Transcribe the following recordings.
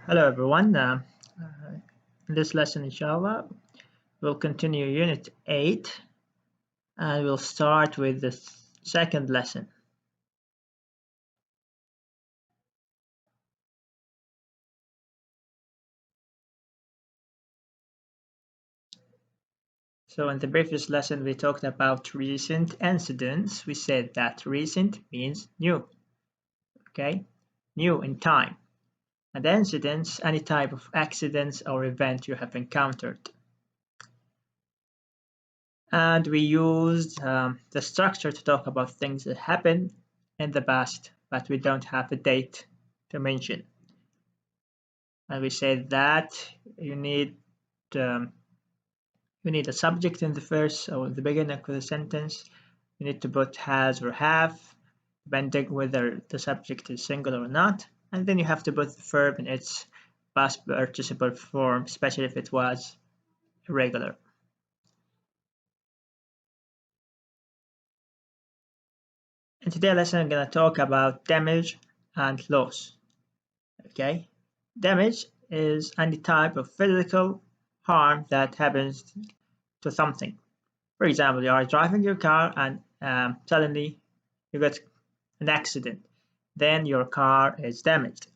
Hello everyone. In this lesson, inshallah, we'll continue Unit 8 and we'll start with the second lesson. So in the previous lesson, we talked about recent incidents. We said that recent means new, okay? New in time. And incidents, any type of accidents or event you have encountered. And we used the structure to talk about things that happened in the past, but we don't have a date to mention. And we said that you need a subject in the first or the beginning of the sentence. You need to put has or have, depending whether the subject is singular or not. And then you have to put the verb in its past participle form, especially if it was irregular. In today's lesson, I'm going to talk about damage and loss. Okay, damage is any type of physical harm that happens to something. For example, you are driving your car and suddenly you get an accident. Then your car is damaged.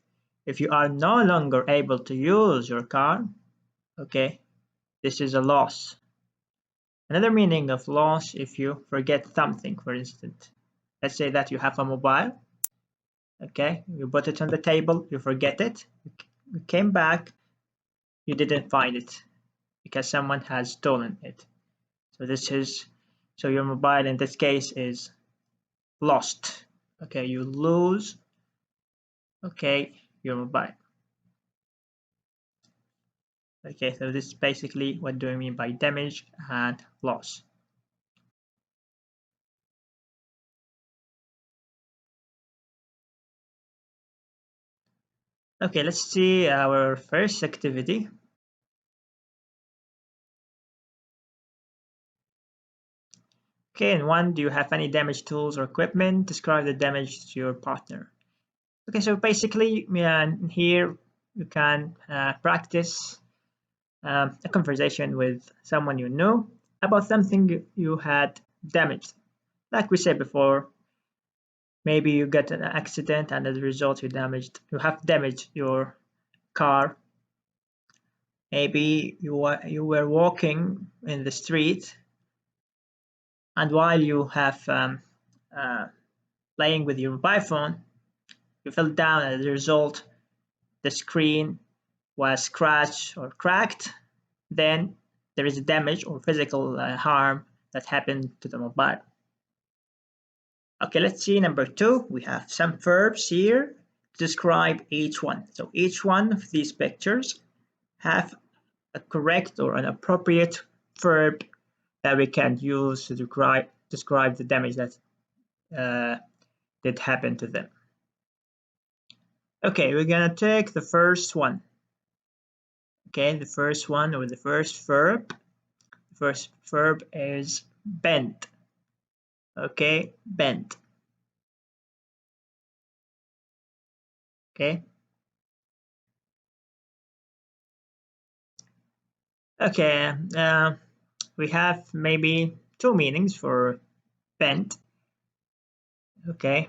If you are no longer able to use your car, okay, this is a loss. Another meaning of loss, if you forget something, for instance, let's say that you have a mobile, okay, you put it on the table, you forget it, you came back, you didn't find it because someone has stolen it. So your mobile in this case is lost. Okay, you lose, okay, your mobile. Okay, so this is basically what do I mean by damage and loss. Okay, let's see our first activity. Okay, and one, do you have any damage tools or equipment? Describe the damage to your partner. Okay, so basically here you can practice a conversation with someone you know about something you had damaged. Like we said before, maybe you get an accident and as a result you have damaged your car. Maybe you were walking in the street and while you have uh, playing with your mobile phone, you fell down and as a result the screen was scratched or cracked. Then there is damage or physical harm that happened to the mobile. Okay, let's see number 2. We have some verbs here to describe each one. So each one of these pictures have a correct or an appropriate verb that we can use to describe the damage that did happen to them. Okay, we're gonna take the first one. Okay, the first one or the first verb. The first verb is bend. Okay, bend. Okay. Okay, we have maybe two meanings for bend. Okay,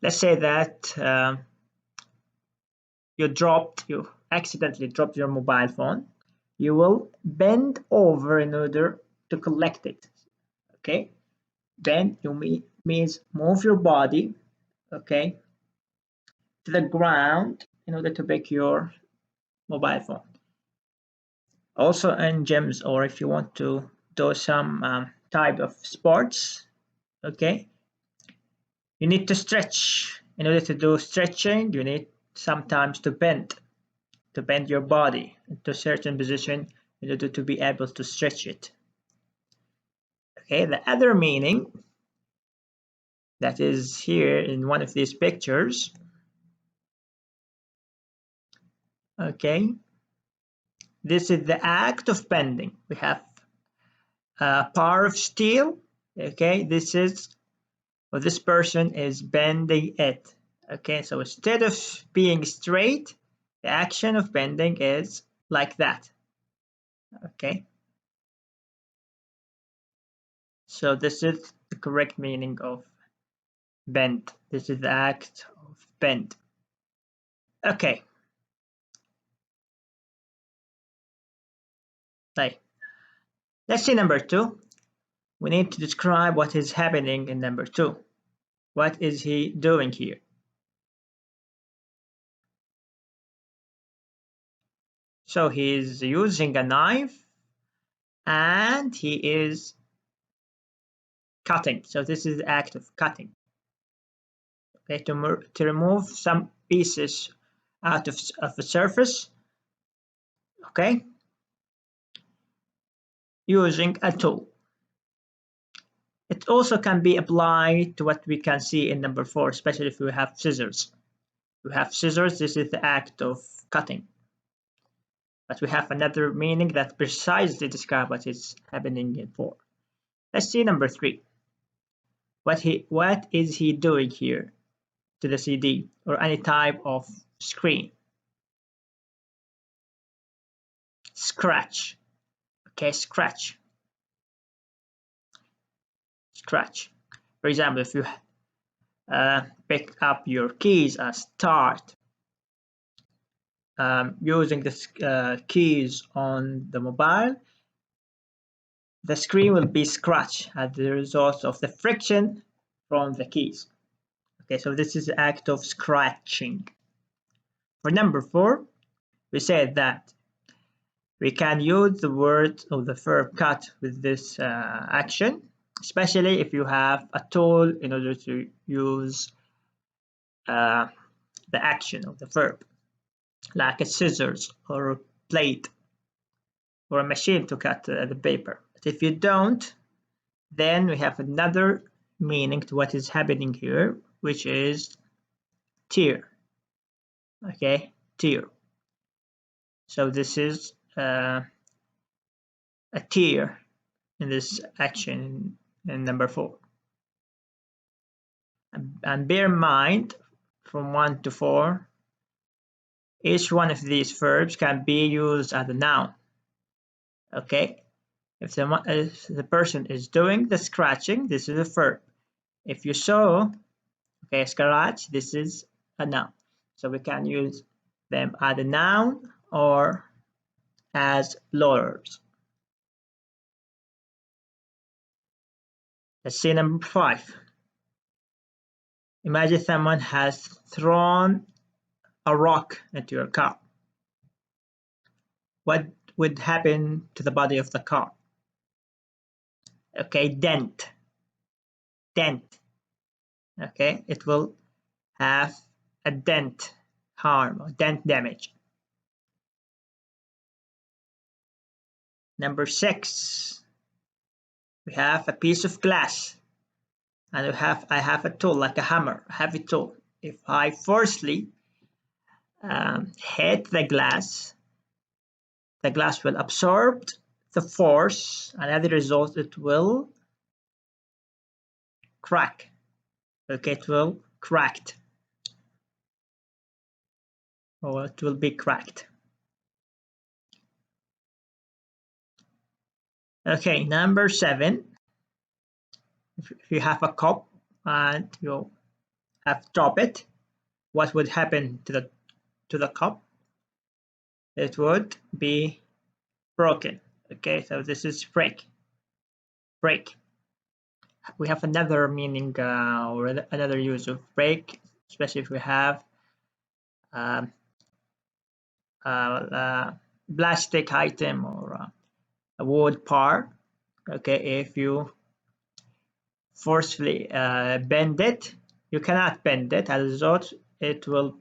let's say that you accidentally dropped your mobile phone. You will bend over in order to collect it. Okay, bend means move your body, okay, to the ground in order to pick your mobile phone. Also in gyms, or if you want to do some type of sports, okay, you need to stretch. In order to do stretching, you need sometimes to bend your body into a certain position in order to be able to stretch it. Okay, the other meaning that is here in one of these pictures, okay, this is the act of bending. We have a bar of steel, okay, this person is bending it. Okay, so instead of being straight, The action of bending is like that. Okay. So this is the correct meaning of bend. This is the act of bend. Okay. Right. Let's see number 2. We need to describe what is happening in number 2. What is he doing here? So he is using a knife and he is cutting. So this is the act of cutting. Okay, to remove some pieces out of the surface. Okay, using a tool. It also can be applied to what we can see in number 4, especially if we have scissors. We have scissors, this is the act of cutting. But we have another meaning that precisely describes what is happening in 4. Let's see number 3. What is he doing here to the CD or any type of screen? Scratch. Okay, scratch. Scratch. For example, if you pick up your keys as start, using the keys on the mobile, the screen will be scratched as the result of the friction from the keys. Okay, so this is the act of scratching. For number 4, we said that we can use the word or the verb cut with this action, especially if you have a tool in order to use the action of the verb, like a scissors or a plate or a machine to cut the paper. But if you don't, then we have another meaning to what is happening here, which is tear. Okay, tear. So this is a tear in this action in number 4. And bear in mind, from 1 to 4, each one of these verbs can be used as a noun. Okay, if the person is doing the scratching, this is a verb. If you saw, okay, scratch, this is a noun. So we can use them as a noun or as plurals. Let's see number 5. Imagine someone has thrown a rock into your car. What would happen to the body of the car? Okay, dent. Okay, it will have a dent harm or dent damage. Number 6, we have a piece of glass, and I have a tool like a hammer, a heavy tool. If I forcefully hit the glass will absorb the force, and as a result it will crack. Okay, it will cracked, or it will be cracked. Okay, number 7, if you have a cup and you have drop it, what would happen to the cup? It would be broken. Okay, so this is break. We have another meaning or another use of break, especially if we have um, plastic item or a wood part. Okay, if you forcefully bend it, you cannot bend it, as a result it will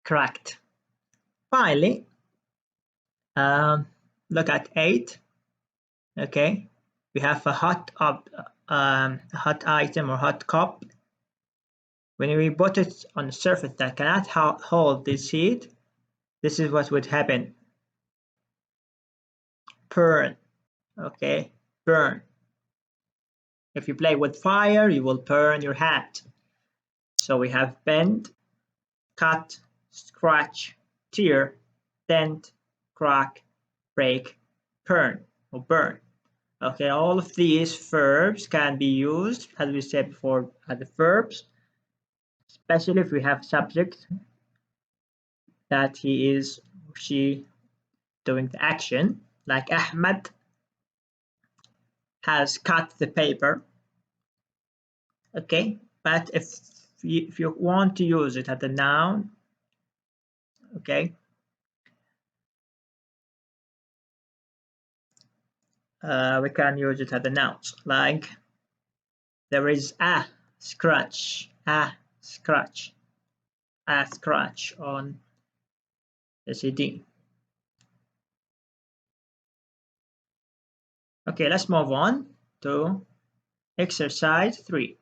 crack. Finally, look at 8. Okay, we have a hot item or hot cup. When we put it on a surface that cannot hold this heat, this is what would happen. Burn. Okay, burn. If you play with fire, you will burn your hand. So we have bend, cut, scratch, tear, dent, crack, break, burn, or burn. Okay, all of these verbs can be used, as we said before, as the verbs, especially if we have subject that he is or she doing the action, like Ahmed has cut the paper. Okay, but if you want to use it as a noun, okay, we can use it as a nouns, like there is a scratch on the CD. Okay, let's move on to exercise 3.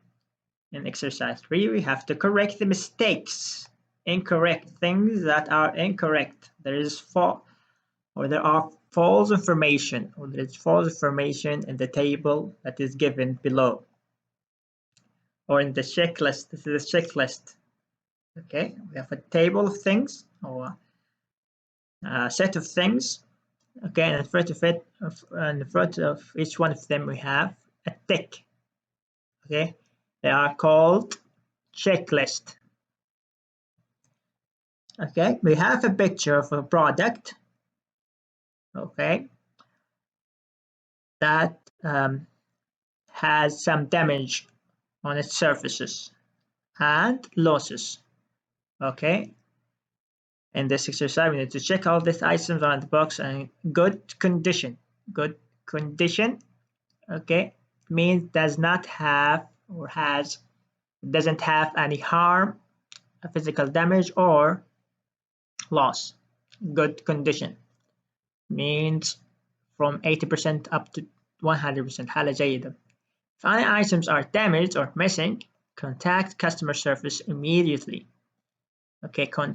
In exercise 3, we have to correct the mistakes, incorrect things that are incorrect. There are false information, or there is false information in the table that is given below, or in the checklist. This is a checklist. Okay, we have a table of things, or a set of things. Okay, and in front of each one of them we have a tick. Okay, they are called checklist. Okay, we have a picture of a product. Okay, that has some damage on its surfaces and losses. Okay, in this exercise we need to check all these items on the box in good condition. Good condition, okay, means doesn't have any harm, physical damage, or loss. Good condition means from 80% up to 100%. حالة جيدة. If any items are damaged or missing, contact customer service immediately. Okay, call.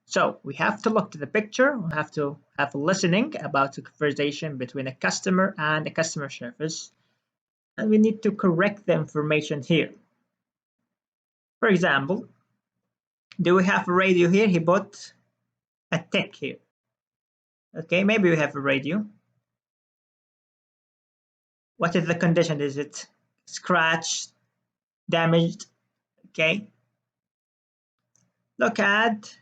So we have to look to the picture. We have to have listening about the conversation between a customer and a customer service, and we need to correct the information here. For example, do we have a radio here? He put a tick here. Okay, maybe we have a radio. What is the condition? Is it scratched, damaged? Okay, look at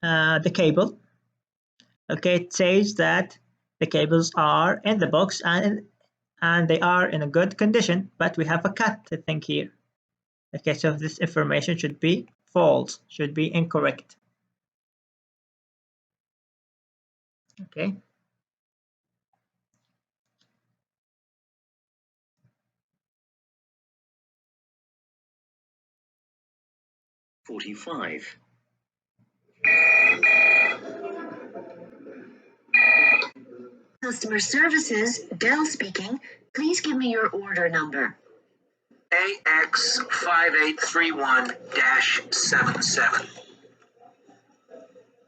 the cable. Okay, it says that the cables are in the box and they are in a good condition, but we have a cut thing here. Okay, so this information should be false, should be incorrect. Okay. $45. Customer services, Dell speaking. Please give me your order number. AX5831-77.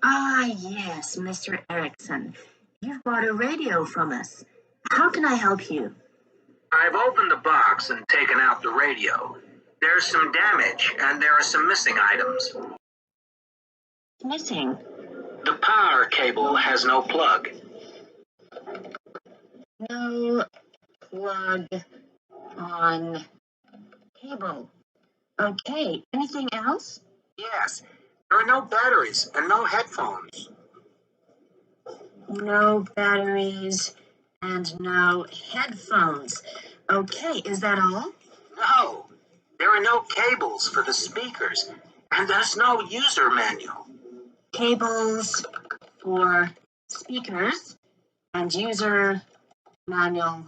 Ah, yes, Mr. Erickson. You've bought a radio from us. How can I help you? I've opened the box and taken out the radio. There's some damage and there are some missing items. Missing? The power cable has no plug. No plug on cable. Okay, anything else? Yes, there are no batteries and no headphones. No batteries and no headphones. Okay, is that all? No, there are no cables for the speakers and there's no user manual. Cables for speakers and user manual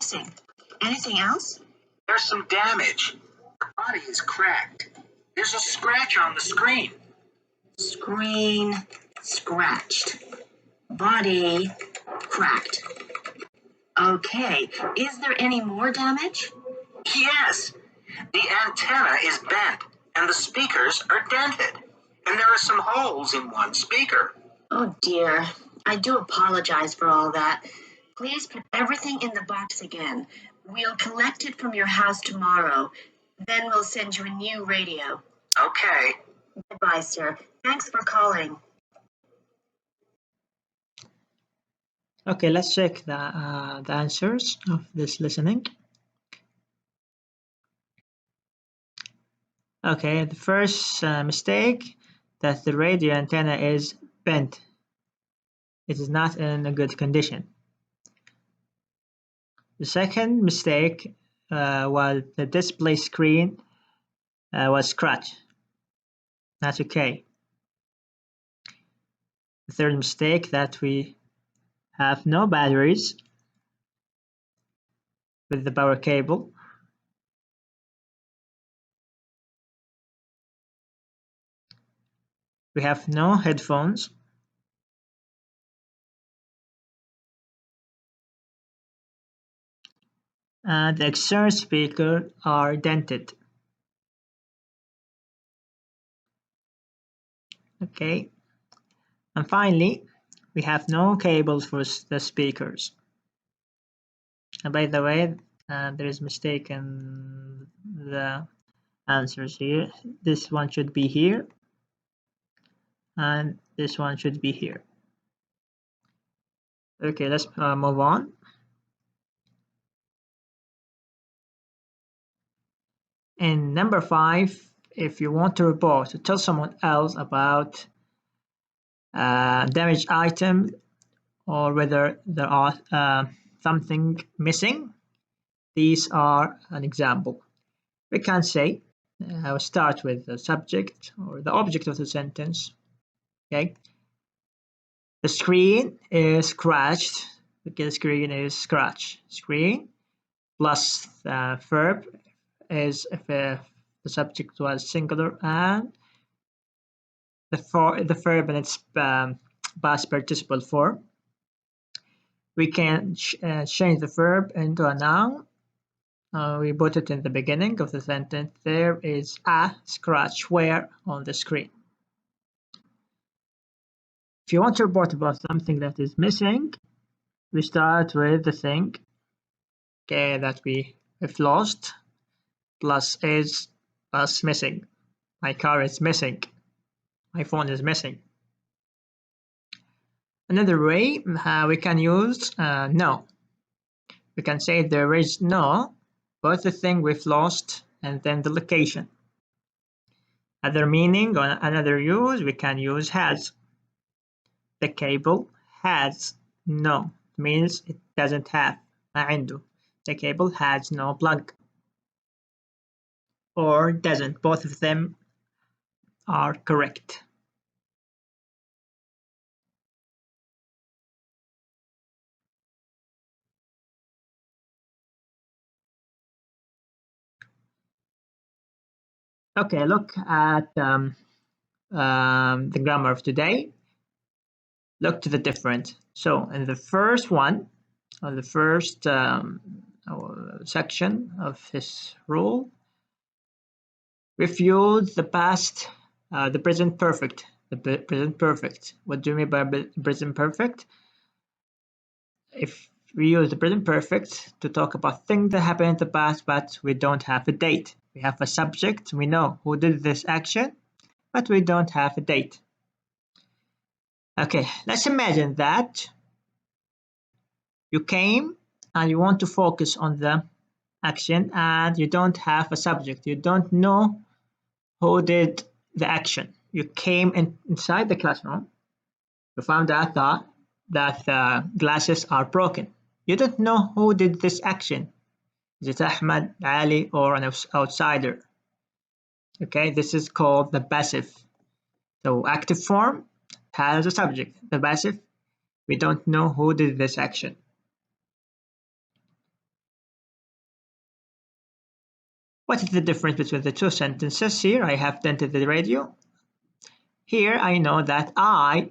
missing. Anything else? There's some damage. The body is cracked. There's a scratch on the screen. Screen scratched. Body cracked. Okay, is there any more damage? Yes, the antenna is bent and the speakers are dented. And there are some holes in one speaker. Oh dear, I do apologize for all that. Please put everything in the box again. We'll collect it from your house tomorrow. Then we'll send you a new radio. Okay. Goodbye, sir. Thanks for calling. Okay, let's check the answers of this listening. Okay, the first mistake, that the radio antenna is bent. It is not in a good condition. The second mistake was the display screen was scratched. That's okay. The third mistake, that we have no batteries with the power cable. We have no headphones. And the external speakers are dented. Okay. And finally, we have no cables for the speakers. And by the way, there is mistake in the answers here. This one should be here, and this one should be here. Okay, let's move on. In number 5, if you want to report to tell someone else about damaged item, or whether there are something missing, these are an example. We can say, I will start with the subject or the object of the sentence. Okay, the screen is scratched. Okay, the screen is scratched. Screen plus the verb is if the subject was singular, and the verb in its past participle form. We can change the verb into a noun. We put it in the beginning of the sentence. There is a scratch where on the screen. If you want to report about something that is missing, we start with the thing, okay, that we've lost, plus is plus missing. My car is missing. My phone is missing. Another way we can use no. We can say there is no, both the thing we've lost and then the location. Other meaning or another use, we can use has. The cable has no, means it doesn't have. ما عنده. The cable has no plug. Or doesn't. Both of them are correct. Okay, look at the grammar of today. Look to the difference. So in the first one, or the first section of this rule, we've used the past, the present perfect. The present perfect. What do you mean by present perfect? If we use the present perfect to talk about things that happened in the past, but we don't have a date. We have a subject, we know who did this action, but we don't have a date. Okay, let's imagine that you came and you want to focus on the action and you don't have a subject. You don't know who did the action. You came inside the classroom. You found out that the glasses are broken. You don't know who did this action. Is it Ahmed, Ali, or an outsider? Okay, this is called the passive. So active form has a subject. The passive, we don't know who did this action. What is the difference between the two sentences? Here I have dented the radio. Here I know that I,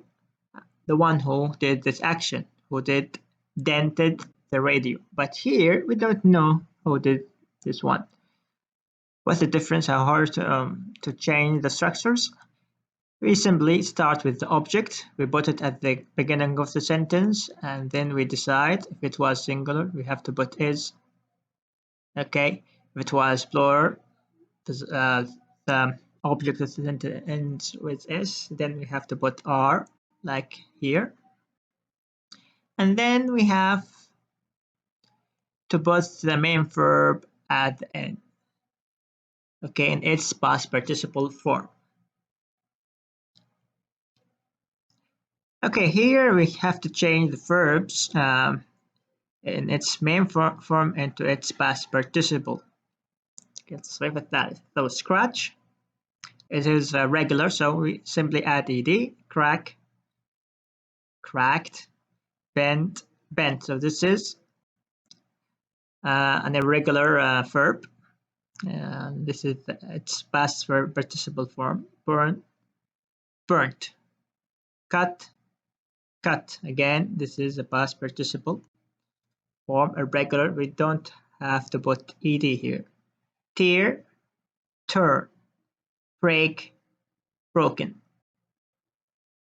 the one who did this action, who did dented the radio. But here we don't know who did this one. What's the difference? How hard to change the structures? We simply start with the object. We put it at the beginning of the sentence, and then we decide if it was singular, we have to put is. Okay, if it was plural, the object of the sentence ends with S, then we have to put R, like here. And then we have to put the main verb at the end, okay, in its past participle form. Okay, here we have to change the verbs in its main form into its past participle. Okay, let's leave it that. So scratch, it is regular, so we simply add ed, crack, cracked, bent, bent. So this is an irregular verb. And this is its past verb participle form. Burn, burnt, cut, cut. Again, this is a past participle form, irregular. We don't have to put ed here. Tear, tear, break, broken.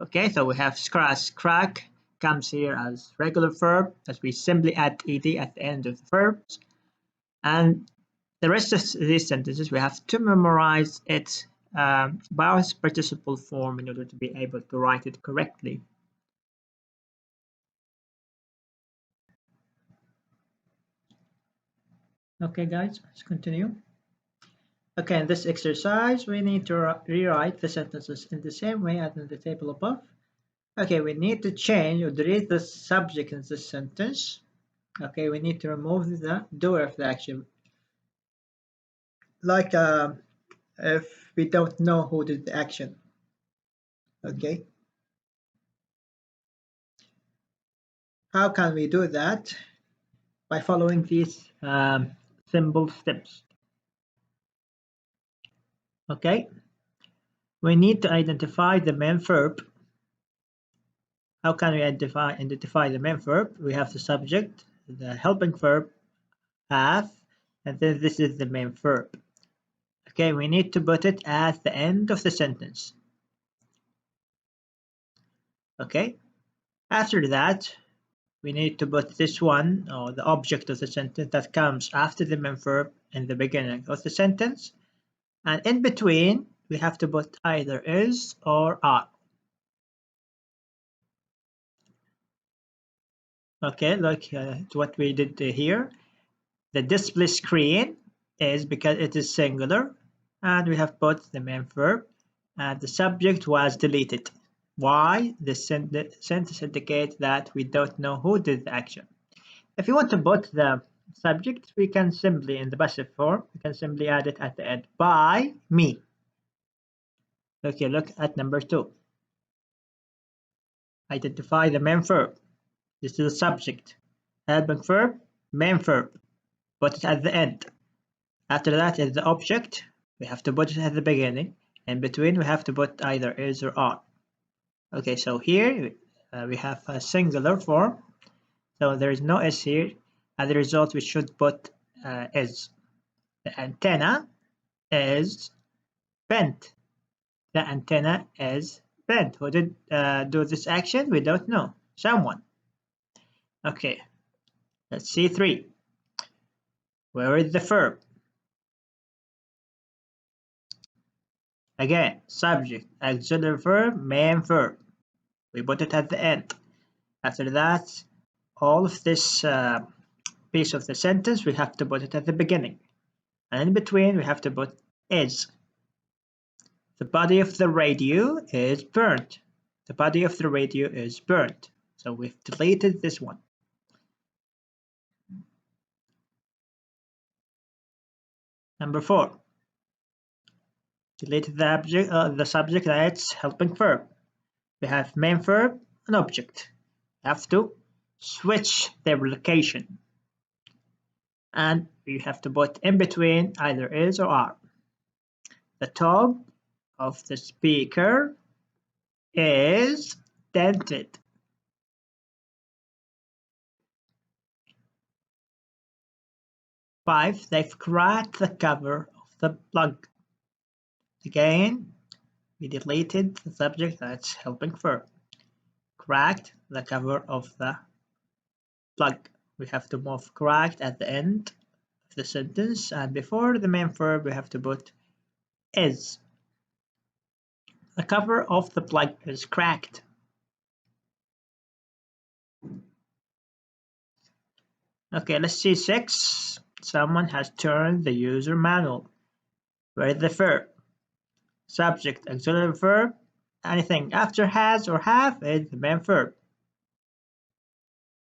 Okay, so we have scratch, crack comes here as regular verb, as we simply add ed at the end of the verbs. And the rest of these sentences we have to memorize its past participle form in order to be able to write it correctly. Okay guys, let's continue. Okay, in this exercise we need to rewrite the sentences in the same way as in the table above. Okay, we need to change or delete the subject in this sentence. Okay, we need to remove the doer of the action. Like if we don't know who did the action. Okay. How can we do that? By following these simple steps. Okay. We need to identify the main verb. How can we identify the main verb? We have the subject, the helping verb, have, and then this is the main verb. Okay, we need to put it at the end of the sentence. Okay, after that, we need to put this one, or the object of the sentence that comes after the main verb in the beginning of the sentence, and in between, we have to put either is or are. Okay, like what we did here. The display screen is because it is singular, and we have put the main verb, and the subject was deleted. Why? The sentence indicates that we don't know who did the action. If you want to put the subject, we can simply, in the passive form, we can simply add it at the end. By me. Okay, look at number 2. Identify the main verb. This is the subject. Helping verb, main verb. Put it at the end. After that is the object. We have to put it at the beginning. In between, we have to put either is or are. Okay, so here we have a singular form. So there is no s here. As a result, we should put is. The antenna is bent. The antenna is bent. Who did do this action? We don't know. Someone. Okay, let's see 3. Where is the verb? Again, subject, auxiliary verb, main verb. We put it at the end. After that, all of this piece of the sentence, we have to put it at the beginning. And in between, we have to put is. The body of the radio is burnt. The body of the radio is burnt. So we've deleted this one. Number 4. Delete the subject and its helping verb. We have main verb and object. We have to switch their location. And we have to put in between either is or are. The top of the speaker is dented. Five, they've cracked the cover of the plug. Again, we deleted the subject that's helping verb. Cracked the cover of the plug. We have to move cracked at the end of the sentence, and before the main verb we have to put is. The cover of the plug is cracked. Okay, let's see 6. Someone has turned the user manual. Where is the verb? Subject, auxiliary verb. Anything after has or have is the main verb.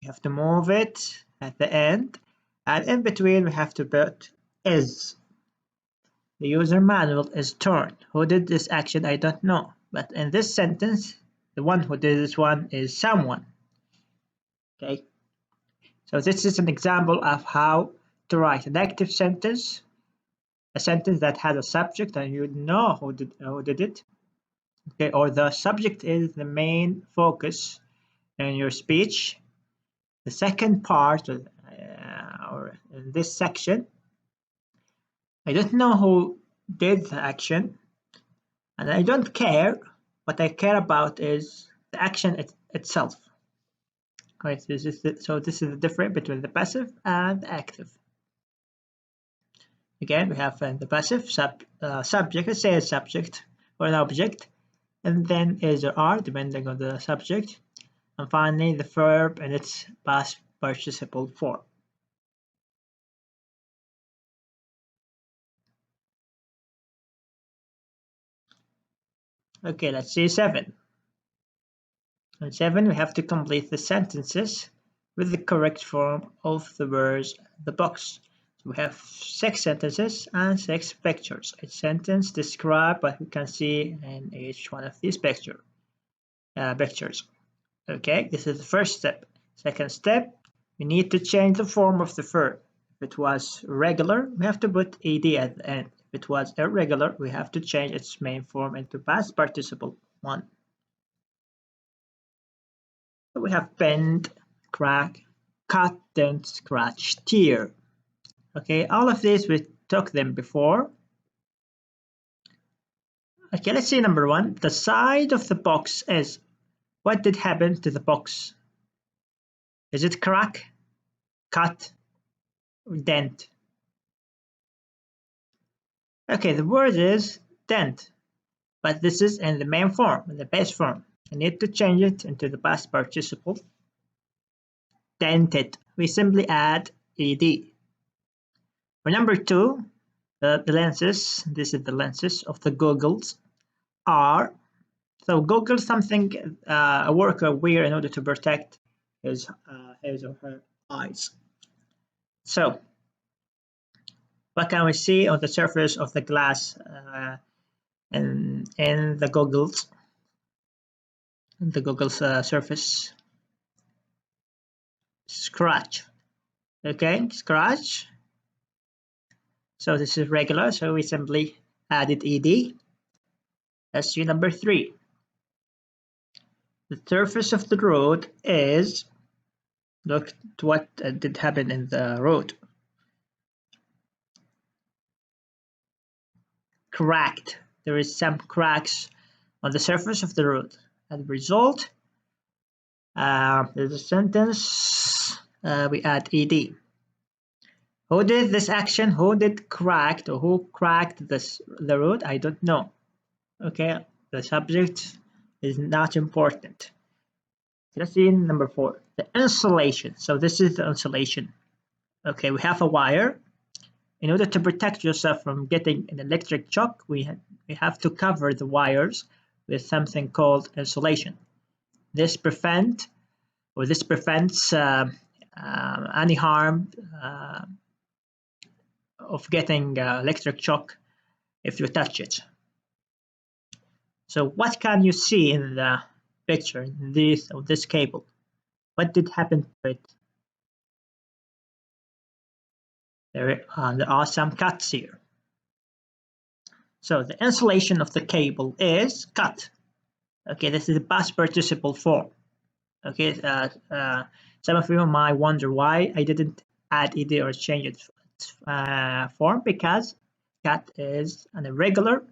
You have to move it at the end, and in between we have to put is. The user manual is turned. Who did this action? I don't know. But in this sentence, the one who did this one is someone. Okay. So this is an example of how to write an active sentence, a sentence that has a subject and you know who did it. Okay, or the subject is the main focus in your speech. The second part, or in this section, I don't know who did the action, and I don't care. What I care about is the action itself. Okay, so this is the difference between the passive and the active. Again, we have the passive subject, let's say a subject or an object, and then is or are, depending on the subject, and finally the verb in its past participle form. Okay, let's see 7. On 7, we have to complete the sentences with the correct form of the words in the box. So we have 6 sentences and 6 pictures. Each sentence describes what we can see in each one of these pictures. Okay, this is the first step. Second step, we need to change the form of the verb. If it was regular, we have to put ed at the end. If it was irregular, we have to change its main form into past participle 1. So we have bend, crack, cut, dent, scratch, tear. Okay, all of these we took them before. Okay, let's see number 1. The side of the box is. What did happen to the box? Is it crack, cut, or dent? Okay, the word is dent, but this is in the main form, in the base form. I need to change it into the past participle. Dented. We simply add ed. For number 2, the lenses, this is the lenses of the goggles, are. So goggles something a worker wear in order to protect his or her eyes. So what can we see on the surface of the glass in the goggles? The goggles surface. Scratch. Okay, scratch. So this is regular, so we simply added ed. Let's see number 3. The surface of the road is. Look at what did happen in the road. Cracked. There is some cracks on the surface of the road. As a result, there's a sentence. We add ed. Who did this action? Who did cracked, or who cracked the road? I don't know. Okay, the subject is not important. Let's see number 4. The insulation. So this is the insulation. Okay, we have a wire. In order to protect yourself from getting an electric shock, we have to cover the wires with something called insulation. This prevents any harm of getting electric shock if you touch it. So what can you see in the picture in this cable? What did happen to it? There are some cuts here. So the insulation of the cable is cut. Okay, this is the past participle form. Okay, some of you might wonder why I didn't add ed or change its form, because cut is an irregular,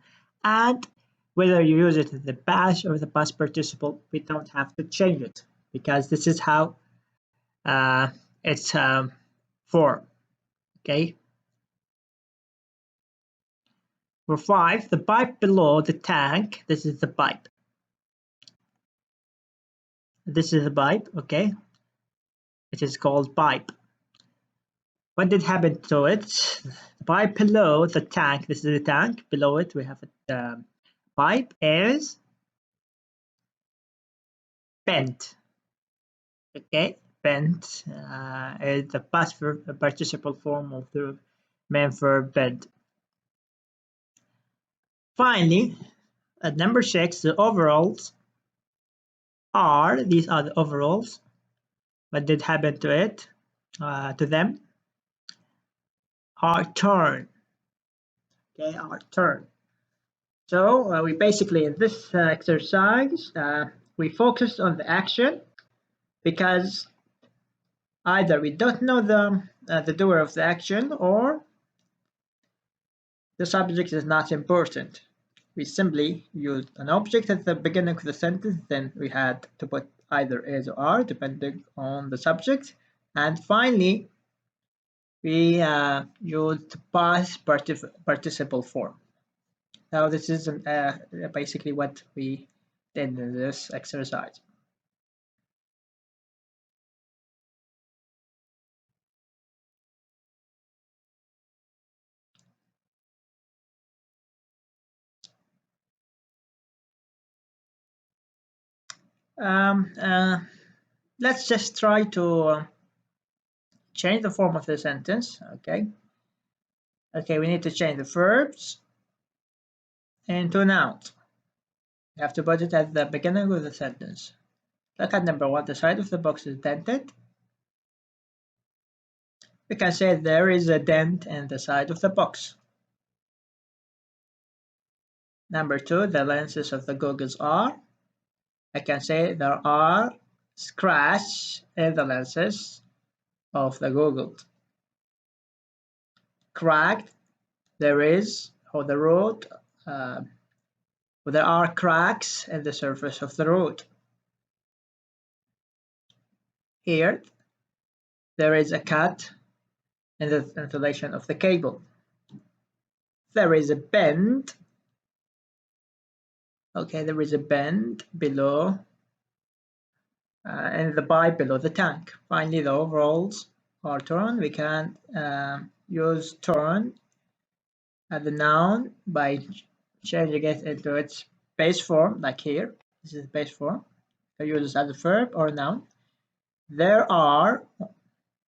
and whether you use it in the past or the past participle, we don't have to change it because this is how it's formed. Okay. For 5, the pipe below the tank, this is the pipe. This is the pipe, okay? It is called pipe. What did happen to it? The pipe below the tank, this is the tank, below it we have a pipe is bent. Okay, bent is the past participle form of the main verb bent. Finally, at number 6, the overalls are, these are the overalls. What did happen to it, to them? Are torn. Okay, are torn. So we basically, in this exercise, we focused on the action because either we don't know the doer of the action or the subject is not important. We simply used an object at the beginning of the sentence, then we had to put either is or are depending on the subject, and finally we used past participle form. Now this is basically what we did in this exercise. Let's just try to change the form of the sentence. Okay, we need to change the verbs into nouns. You have to put it at the beginning of the sentence. Look at number 1, the side of the box is dented. We can say there is a dent in the side of the box. Number 2, the lenses of the goggles are. I can say there are scratches in the lenses of the goggles. Cracked, there is, or the road, there are cracks in the surface of the road. Here, there is a cut in the insulation of the cable. There is a bend. Okay, there is a bend below and the pipe below the tank. Finally, the overalls are torn. We can use torn as the noun by changing it into its base form, like here. This is the base form. So use this as a verb or a noun. There are,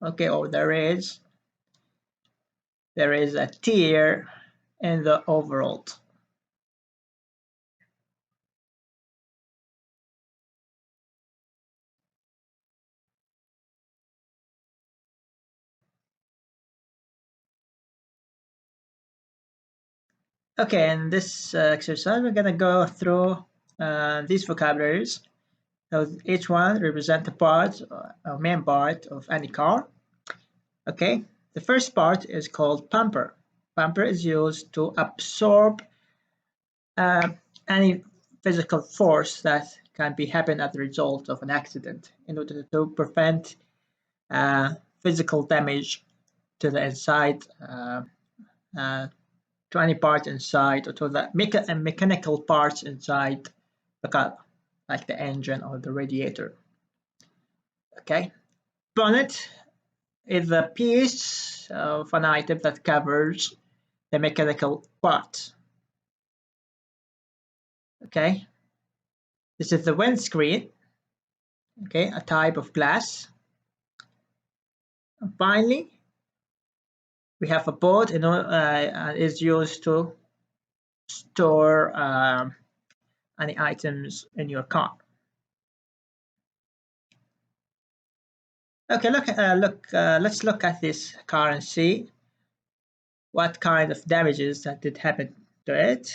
okay, or there is a tear in the overalls. Okay, in this exercise, we're gonna go through these vocabularies. So each one represents a part, a main part of any car. Okay, the first part is called bumper. Bumper is used to absorb any physical force that can be happen as a result of an accident in order to prevent physical damage to the inside, to any part inside, or to the mechanical parts inside the car, like the engine or the radiator. Okay, bonnet is a piece of an item that covers the mechanical parts. Okay, this is the windscreen. Okay, a type of glass. And finally, we have a boat. Is used to store any items in your car. Okay, let's look at this car and see what kind of damages that did happen to it.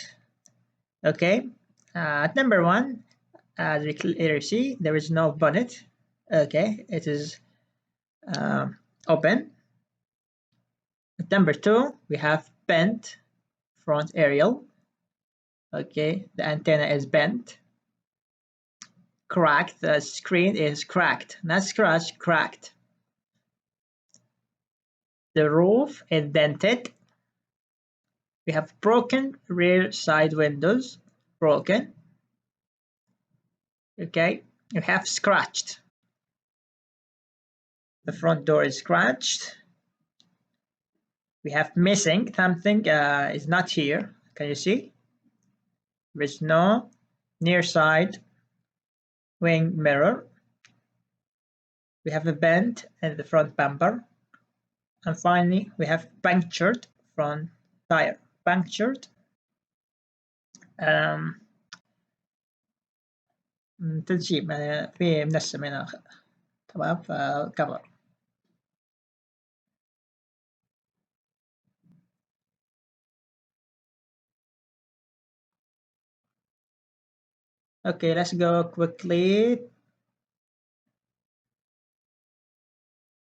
Okay, at number 1, as we clearly see, there is no bonnet. Okay, it is open. At number 2, we have bent front aerial. Okay, the antenna is bent. Cracked, the screen is cracked, not scratched, cracked. The roof is dented. We have broken rear side windows, broken. Okay, you have scratched. The front door is scratched. We have missing something is not here. Can you see? There is no near side wing mirror. We have a bend in the front bumper. And finally, we have punctured front tire. Punctured. تنشيب في منسم هنا. تمام فكفر. Okay, let's go quickly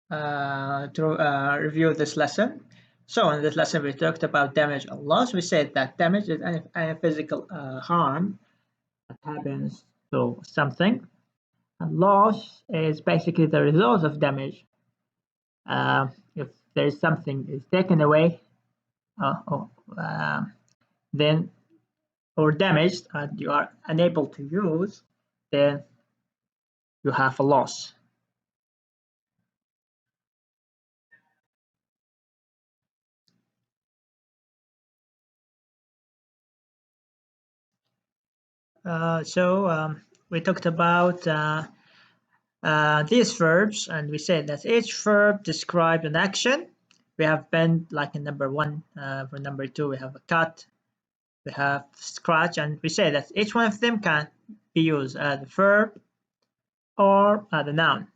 to review this lesson. So in this lesson we talked about damage and loss. We said that damage is any physical harm that happens to something, and loss is basically the result of damage. If there is something is taken away, then or damaged and you are unable to use, then you have a loss. So we talked about these verbs, and we said that each verb describes an action. We have bend, like in number 1. For number 2, we have a cut, we have scratch, and we say that each one of them can be used as a verb or as a noun.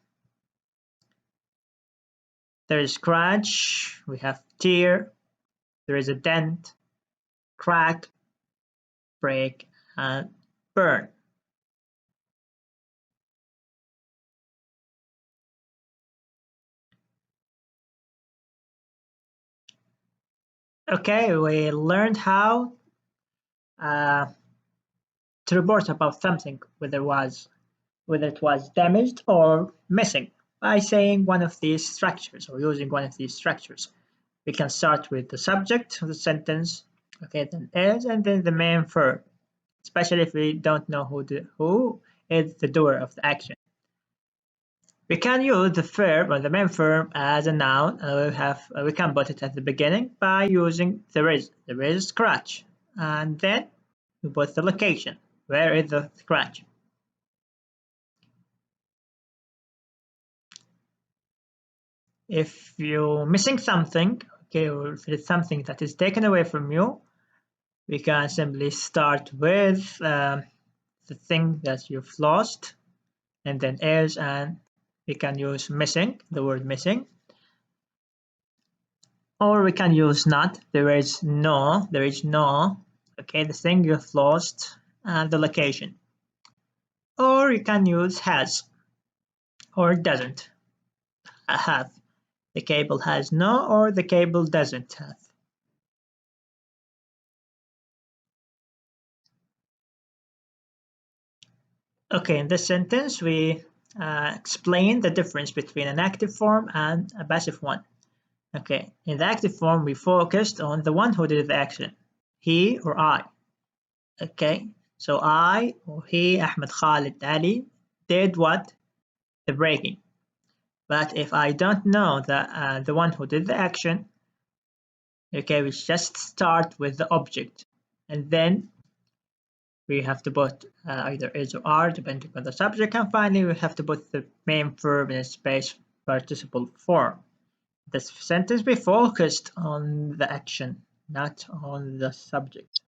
There is scratch, we have tear, there is a dent, crack, break, and burn. Okay, we learned how to report about something, whether it was damaged or missing, by saying one of these structures or using one of these structures. We can start with the subject of the sentence, okay, then is, and then the main verb, especially if we don't know who is the doer of the action. We can use the verb or the main verb as a noun, and we can put it at the beginning by using there is scratch, and then we put the location. Where is the scratch? If you're missing something, okay, or if it's something that is taken away from you, we can simply start with the thing that you've lost, and then is, and we can use missing, the word missing. Or we can use not, there is no, okay, the thing you've lost, and the location. Or you can use has, or doesn't have. The cable has no, or the cable doesn't have. Okay, in this sentence, we explain the difference between an active form and a passive one. Okay, in the active form, we focused on the one who did the action, he or I. Okay, so I or he, Ahmed, Khalid, Ali, did what? The breaking. But if I don't know the one who did the action, okay, we just start with the object, and then we have to put either is or are depending on the subject, and finally we have to put the main verb in a space participle form. This sentence we focused on the action, not on the subject.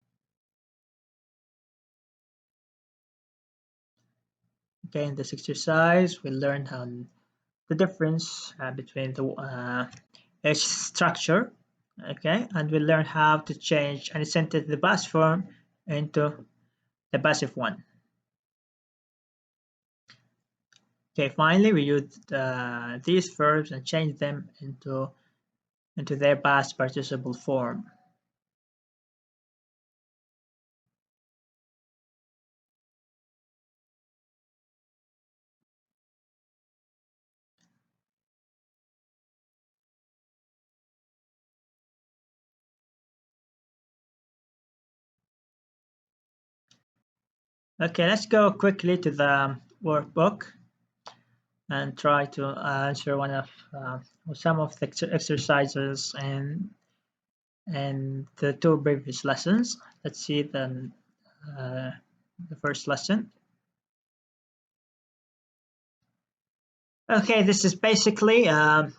Okay, in this exercise we learned how the difference between the each structure, okay, and we learned how to change any sentence the past form into the passive one. Okay, finally we used these verbs and changed them into their past participle form. Okay, let's go quickly to the workbook and try to answer one of some of the exercises and the two previous lessons. Let's see uh, the first lesson. Okay, this is basically the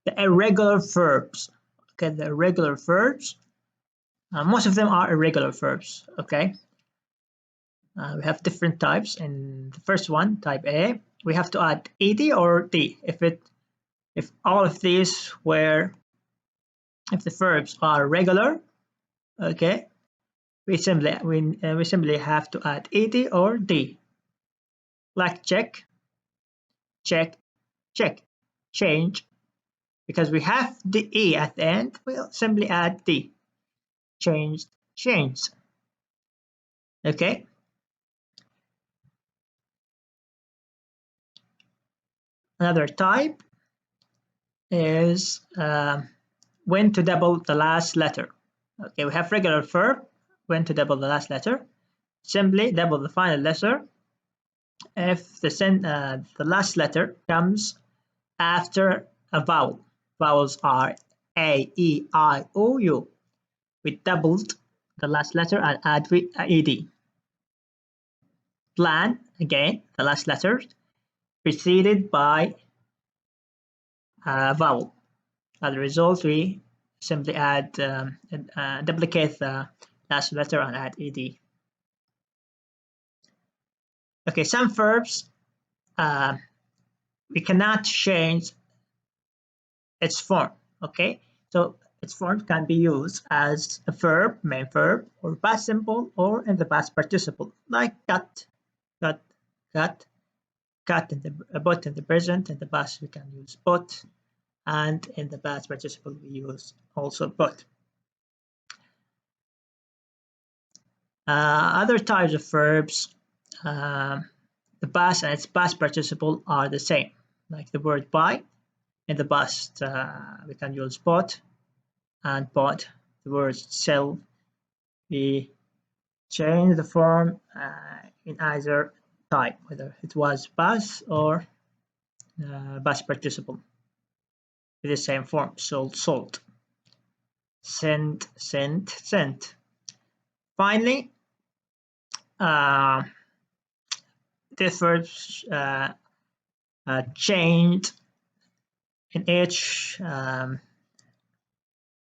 irregular verbs. Okay, the irregular verbs. Most of them are irregular verbs. Okay, we have different types. In the first one, type A, we have to add ed or d. If all of these were, if the verbs are regular, okay, we simply have to add ed or d. Like check, check, check, change. Because we have the e at the end, we'll simply add d. Changed, changed. Okay. Another type is when to double the last letter. Okay, we have regular verb, when to double the last letter. Simply double the final letter if the last letter comes after a vowel. Vowels are A, E, I, O, U. We doubled the last letter and add ed. Plan, again, the last letter preceded by a vowel. As a result, we simply duplicate the last letter and add ed. Okay, some verbs we cannot change its form. Okay, so its form can be used as a verb, main verb, or past simple, or in the past participle, like cut, cut, cut, cut in the but in the present. In the past, we can use but, and in the past participle, we use also but. Other types of verbs, the past and its past participle are the same, like the word buy. In the past, we can use bought and bought. The word sell, we change the form in either type, whether it was past or past participle, with the same form. Sold, sold. Sent, sent, sent. Finally, the verbs changed in each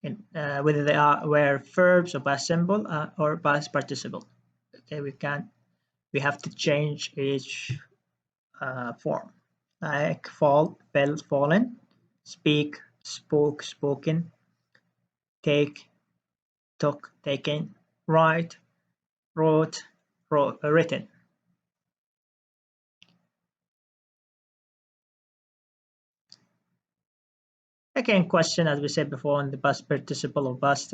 whether they were verbs or past simple or past participle. Okay, we have to change each form, like fall, fell, fallen, speak, spoke, spoken, take, took, taken, write, wrote, written. Again, question, as we said before, in the past participle or past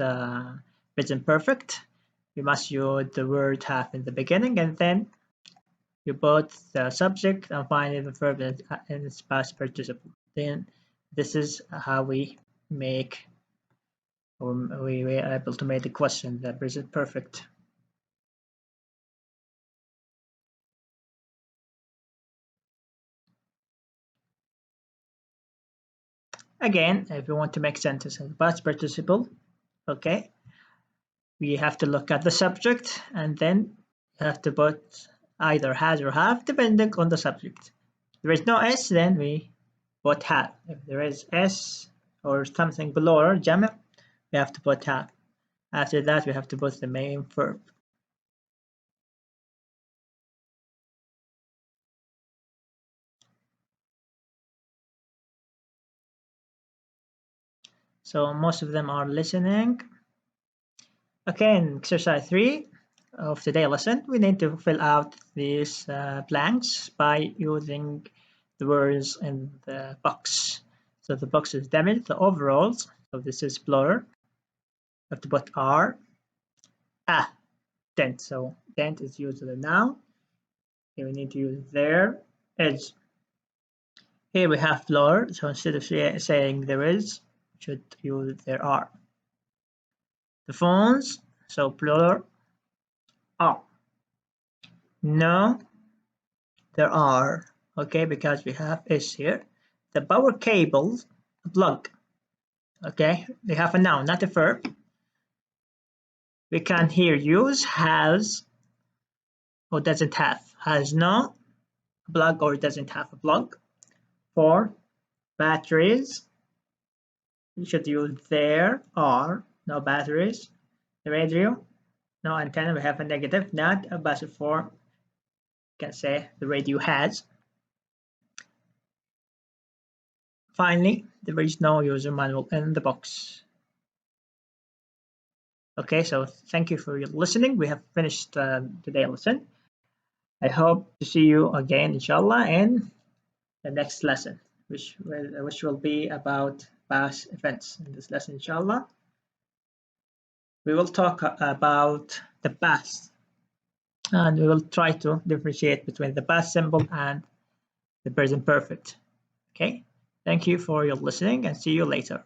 present perfect, you must use the word have in the beginning, and then you put the subject and finally the verb in its past participle. Then this is how we make, or we were able to make the question the present perfect. Again, if you want to make sentence in the past participle, okay, we have to look at the subject and then you have to put either has or have depending on the subject. If there is no s, then we put have. If there is s or something below or jam, we have to put have. After that, we have to put the main verb. So most of them are listening. Okay, in exercise 3 of today's lesson, we need to fill out these blanks by using the words in the box. So the box is damaged, the overalls, so this is plural. We have to put are, dent, so dent is used as a noun. Here we need to use there, is. Here we have plural, so instead of saying there is, we should use there are. The phones, so plural, are. No, there are. Okay, because we have is here. The power cables plug. Okay, they have a noun, not a verb. We can here use has or doesn't have. Has no plug or doesn't have a plug. For batteries, you should use there are no batteries. The radio, no antenna, we have a negative, not a passive form. You can say the radio has. Finally, there is no user manual in the box. Okay, so thank you for your listening. We have finished today's lesson. I hope to see you again, inshallah, in the next lesson, which will be about past events. In this lesson, inshallah, we will talk about the past, and we will try to differentiate between the past simple and the present perfect. Okay, thank you for your listening, and see you later.